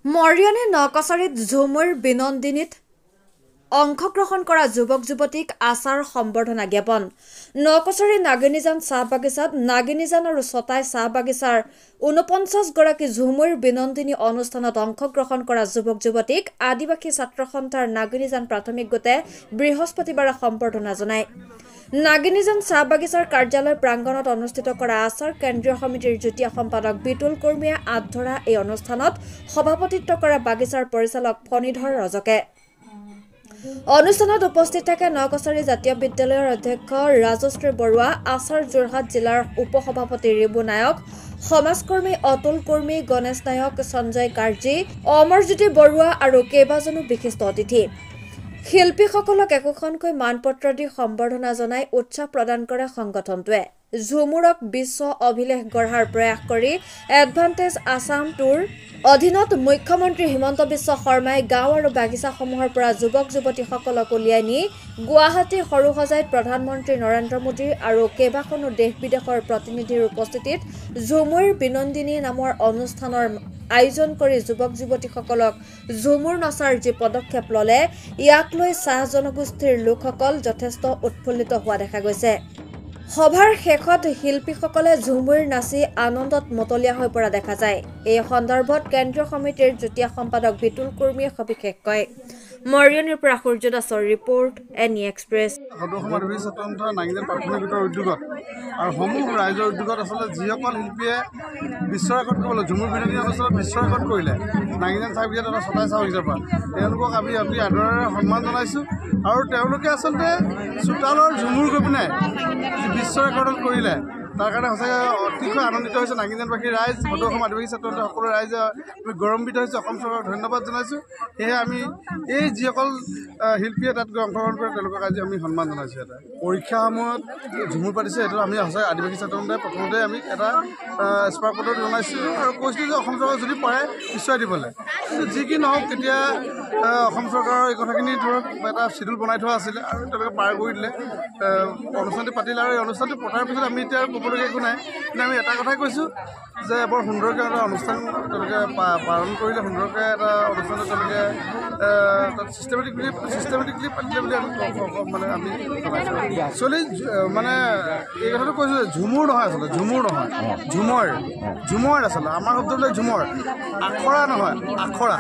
মৰিয়নী নকছাৰীত ঝুমুৰ বিনন্দিনীত অংশগ্ৰহণ কৰা যুৱক-যুৱতীক আচাৰ সম্বৰ্ধনা জ্ঞাপন। নকছাৰী নাগিনীজান চাহ বাগিচাত নাগিনীজান আৰু ছটাই চাহ বাগিচাৰ ৪৯ গৰাকী ঝুমুৰ বিনন্দিনী অনুষ্ঠানত অংশগ্ৰহণ কৰা যুৱক-যুৱতীক আদিবাসী ছাত্ৰ সন্থাৰ নাগিনীজান প্ৰাথমিক গোটে বৃহস্পতিবাৰে সম্বৰ্ধনা জনায়। নাগিনীজান চাহ বাগিচাৰ কাৰ্যালয় প্ৰাংগণত অনুষ্ঠিত কৰা আচাৰ কেন্দ্ৰীয় সমিতিৰ যুটীয়া সম্পাদক বিতুল কৰ্মীয়ে আঁত ধৰা এই অনুষ্ঠানত সভাপতিত্ব কৰা বাগিচাৰ পৰিচালক ফণীধৰ ৰজকে। অনুষ্ঠানত উপস্থিত থাকে নকছাৰী জাতীয় বিদ্যালয়ৰ অধ্যক্ষ ৰাজশ্ৰী বৰুৱা, আচাৰ যোৰহাট জিলাৰ উপসভাপতি ৰিবু নায়ক, সমাজকৰ্মী অতুল কৰ্মী, গণেশ নায়ক, সঞ্জয় কাৰ্জী, অমৰজ্যোতি বৰুৱা আৰু কেইবাজনো বিশিষ্ট অতিথি। শিল্পীসকলক একোখনকৈ মানপত্ৰ দি সম্বৰ্ধনা জনাই উৎসাহ প্ৰদান কৰে সংগঠনটোৱে। ঝুমুৰক বিশ্ব অভিলেখ গঢ়াৰ প্ৰয়াস কৰি এডভান্টেজ আছাম টুৰ অধীনত মুখ্যমন্ত্ৰী হিমন্ত বিশ্ব শৰ্মাই গাঁও আৰু বাগিচাসমূহৰ পৰা যুৱক-যুৱতীসকলক উলিয়াই নি গুৱাহাটী সৰুসজাইত প্ৰধানমন্ত্ৰী নৰেন্দ্ৰ মোদী আৰু কেইবাখনো দেশ-বিদেশৰ প্ৰতিনিধিৰ উপস্থিতিত ঝুমুৰ বিনন্দিনী নামৰ অনুষ্ঠানৰ আয়োজন কৰি যুৱক-যুৱতীসকলক ঝুমুৰ নচাৰ যি পদক্ষেপ ল'লে, ইয়াক লৈ চাহ জনগোষ্ঠীৰ লোকসকল যথেষ্ট উৎফুল্লিত হোৱা দেখা গৈছে। সভাৰ শেষত শিল্পীসকলে ঝুমুৰ নাচি আনন্দত মতলীয়া হৈ পৰা দেখা যায়। এই সন্দৰ্ভত কেন্দ্ৰীয় সমিতিৰ যুটীয়া সম্পাদক বিতুল কৰ্মীয়ে সবিশেষ কয়। মৰিয়নীৰ পৰা সূৰ্য দাসৰ ৰিপৰ্ট, এনি এক্সপ্ৰেছ। নাগিনীজান প্ৰাথমিক গোটৰ উদ্যোগত আৰু সমূহ ৰাইজৰ উদ্যোগত আচলতে যিসকল শিল্পীয়ে বিশ্ব ৰেকৰ্ড কৰিবলৈ ঝুমুৰ বিনন্দিনী অনুষ্ঠানত বিশ্ব ৰেকৰ্ড কৰিলে নাগিনীজান চাহ বাগিচা তথা ছটাই চাহ বাগিচাৰ পৰা, তেওঁলোকক আমি অতি আদৰেৰে সন্মান জনাইছোঁ। আৰু তেওঁলোকে আচলতে চোতালৰ ঝুমুৰ গৈ পিনে বিশ্ব ৰেকৰ্ডত কৰিলে, তাৰ কাৰণে সঁচাকৈ অতিশয় আনন্দিত হৈছে নাগিনীজানবাসী ৰাইজ, সদৌ অসম আদিবাসী ছাত্ৰ সন্থা সকলো ৰাইজে আমি গৌৰৱান্বিত হৈছোঁ। অসম চৰকাৰক ধন্যবাদ জনাইছোঁ। সেয়েহে আমি এই যিসকল শিল্পীয়ে তাত গৈ অংশগ্ৰহণ কৰে তেওঁলোকক আজি আমি সন্মান জনাইছোঁ। এটা পৰীক্ষাৰ সময়ত ঝুমুৰ পাতিছে, এইটো আমি সঁচাকৈ আদিবাসী ছাত্ৰ সন্থাই প্ৰথমতে আমি এটা স্মাৰক পত্ৰ জনাইছোঁ আৰু কৈছিলোঁ যে অসম চৰকাৰ যদি পাৰে পিছুৱাই দিবলৈ। কিন্তু যি কি নহওক, তেতিয়া অসম চৰকাৰৰ এই কথাখিনি ধৰক এটা চিডুল বনাই থোৱা আছিলে আৰু তেওঁলোকে পাৰ কৰি দিলে, অনুষ্ঠানটো পাতিলে। আৰু এই অনুষ্ঠানটো পতাৰ পিছত আমি এতিয়া ক'বলগীয়া একো নাই, কিন্তু আমি এটা কথাই কৈছোঁ যে বৰ সুন্দৰকৈ এটা অনুষ্ঠান তেওঁলোকে পালন কৰিলে, সুন্দৰকৈ এটা অনুষ্ঠানটো তেওঁলোকে তাত ছিষ্টেমেটিকলি পাতিলে বুলি আমি মানে আমি একচুৱেলি মানে এই কথাটো কৈছোঁ যে ঝুমুৰ নহয়, আচলতে ঝুমুৰ নহয়, ঝুমৰ আচলতে আমাৰ শব্দবিলাক ঝুমৰ, আখৰা নহয়, আখৰা।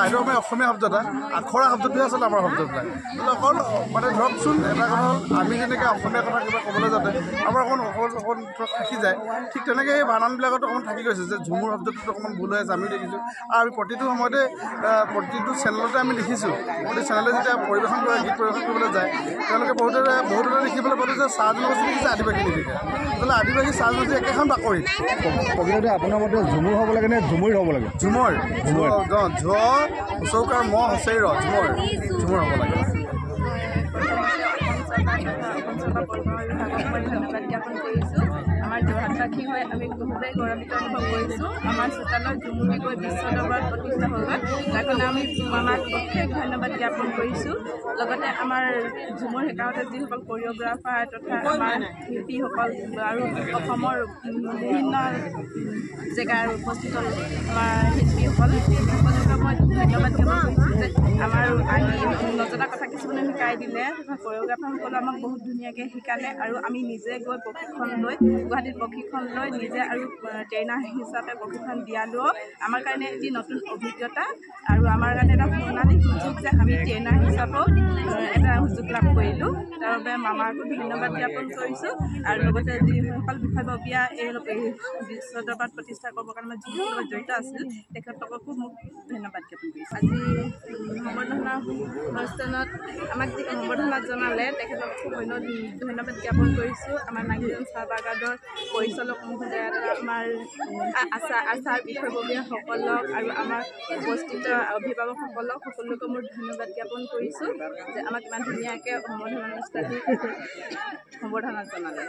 এইটো আমি অসমীয়া শব্দ এটা, আখৰা শব্দটোহে আচলতে আমাৰ শব্দবিলাক। অকল মানে ধৰকচোন এটা কথা হ'ল, আমি যেনেকৈ অসমীয়া কথা কিবা ক'বলৈ যাতে আমাৰ অকণ থাকি যায়, ঠিক তেনেকৈ এই বানানবিলাকতো অকণমান থাকি গৈছে যে ঝুমুৰ শব্দটোত অকণমান ভুল হৈ আছে, আমিও দেখিছোঁ। আৰু আমি প্ৰতিটো সময়তে প্ৰতিটো চেনেলতে আমি দেখিছোঁ, প্ৰতি চেনেলে যেতিয়া পৰিৱেশন কৰে, গীত পৰিৱেশন কৰিবলৈ যায়, তেওঁলোকে বহুতে দেখিবলৈ পালোঁ যে চাহ জনগোষ্ঠী লিখিছে, আদিবাসী লিখিছে। আচলতে আদিবাসী চাহ জনগোষ্ঠী একেখন বাকৰিত। প্ৰকৃততে আপোনাৰ মতে ঝুমুৰ হ'ব লাগে নে ঝুমুৰ হ'ব লাগে? ঝুমৰ চৌকাৰ ম হচেই ঝুমুৰ হ'ব লাগে। ধন্যবাদ জ্ঞাপন কৰিছোঁ। আমাৰ যোৰহাটবাসী হৈ আমি বহুতেই গৌৰৱান্বিত অনুভৱ কৰিছোঁ। আমাৰ চোতালৰ ঝুমুৰি গৈ বিশ্ব দৰবাৰত প্ৰতিষ্ঠা হৈ গ'ল, তাৰ কাৰণে আমি আমাক অশেষ ধন্যবাদ জ্ঞাপন কৰিছোঁ। লগতে আমাৰ ঝুমুৰ শিকাওঁতে যিসকল কৰিঅ'গ্ৰাফাৰ তথা আমাৰ শিল্পীসকল আৰু অসমৰ বিভিন্ন জেগাৰ উপস্থিত আমাৰ শিল্পীসকল, সকলোকে মই ধন্যবাদ জ্ঞাপন কৰিছোঁ যে আমাৰ আহি নজনা কথা কিছুমানে শিকাই দিলে, কৰিঅ'গ্ৰাফাৰসকলে আমাক বহুত ধুনীয়াকৈ শিকালে আৰু আমি নিজে গৈ প্ৰশিক্ষণ লৈ গুৱাহাটীত প্ৰশিক্ষণ লৈ নিজে আৰু ট্ৰেইনাৰ হিচাপে প্ৰশিক্ষণ দিয়ালেও আমাৰ কাৰণে এটি নতুন অভিজ্ঞতা আৰু আমাৰ কাৰণে এটা সোণালী সুযোগ যে আমি ট্ৰেইনাৰ হিচাপেও এটা সুযোগ লাভ কৰিলোঁ। তাৰ বাবে মামাকো ধন্যবাদ জ্ঞাপন কৰিছোঁ। আৰু লগতে যিসকল বিষয়ববীয়া এই বিশ্ব দৰবাৰত প্ৰতিষ্ঠা কৰিবৰ কাৰণে যিসকল লগত জড়িত আছিল তেখেতলোককো মোক ধন্যবাদ জ্ঞাপন কৰিছোঁ। আজি সম্বৰ্ধনা অনুষ্ঠানত আমাক যি সম্বৰ্ধনা জনালে তেখেতলোককো ধন্যবাদ জ্ঞাপন কৰিছোঁ। আমাৰ নাগিনীজান চাহ বাগানৰ পৰিচালক মহোদয়, আমাৰ আচাৰ বিষয়ববীয়াসকলক আৰু আমাৰ উপস্থিত অভিভাৱকসকলক সকলোকে মোৰ ধন্যবাদ জ্ঞাপন কৰিছোঁ যে আমাক ইমান ধুনীয়াকৈ সম্বৰ্ধনা অনুষ্ঠান সম্বৰ্ধনা জনালে।